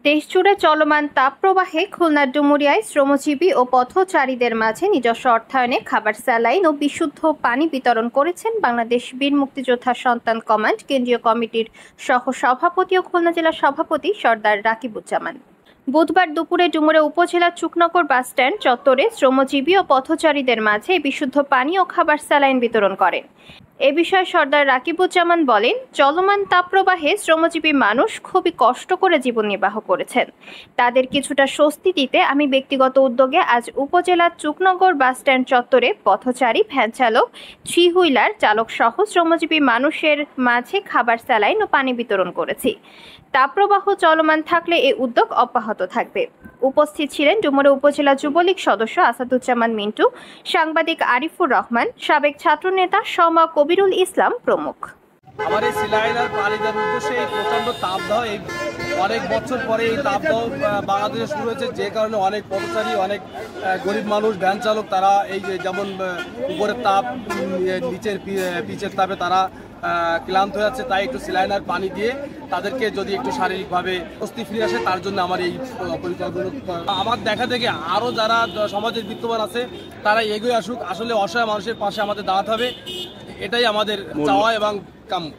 দেশজুড়ে চলমান তাপপ্রবাহে খুলনার ডুমুরিয়ায় শ্রমজীবী ও পথচারীদের মাঝে নিজস্ব অর্থায়নে খাবার, স্যালাইন ও বিশুদ্ধ পানি বিতরণ করেছেন বাংলাদেশ বীর মুক্তিযোদ্ধা সন্তান কমান্ড কেন্দ্রীয় কমিটির সহ-সভাপতি ও খুলনা জেলা সভাপতি সর্দার রাকিবুজ্জামান। বুধবার দুপুরে ডুমুরিয়া উপজেলার চুকনগর বাসস্ট্যান্ড চত্বরে শ্রমজীবী ও পথচারীদের মাঝে বিশুদ্ধ পানি ও খাবার, স্যালাইন বিতরণ করেন। এ বিষয়ে সর্দার রাকিবুজ্জামান বলেন, চলমান তাপপ্রবাহে শ্রমজীবী মানুষ খুবই কষ্ট করে জীবন নির্বাহ করেছেন। তাদের কিছুটা স্বস্তি দিতে আমি ব্যক্তিগত উদ্যোগে আজ উপজেলার চুকনগর বাসস্ট্যান্ড চত্বরে পথচারী, ভ্যান চালক, থ্রি হুইলার চালক সহ শ্রমজীবী মানুষের মাঝে খাবার, স্যালাইন ও পানি বিতরণ করেছি। তাপপ্রবাহ চলমান থাকলে এই উদ্যোগ অব্যাহত থাকবে। উপস্থিত ছিলেন ডুমুরিয়া উপজেলা যুবলীগ সদস্য আসাদুজ্জামান মিন্টু, সাংবাদিক আরিফুর রহমান, সাবেক ছাত্রনেতা শমা কবিরুল ইসলাম প্রমুখ। আমার এই সিলাইন আর পানি দেওয়ার উদ্দেশ্যে এই প্রচণ্ড তাপদাহ, এই অনেক বছর পরে এই তাপদাহ বাংলাদেশে শুরু হয়েছে, যে কারণে অনেক পথচারী, অনেক গরিব মানুষ, ভ্যান চালক, তারা এই যে যেমন উপরের তাপ, নিচের পিচের তাপে তারা ক্লান্ত হয়ে যাচ্ছে। তাই একটু সিলাইন আর পানি দিয়ে তাদেরকে যদি একটু শারীরিকভাবে স্বস্তি ফিরে আসে, তার জন্য আমার এই পরিকল্পনা। আমার দেখা থেকে আরও যারা সমাজের বিত্তবান আছে তারা এগিয়ে আসুক। আসলে অসহায় মানুষের পাশে আমাদের দাঁড়াতে হবে, এটাই আমাদের চাওয়া এবং কাম্য।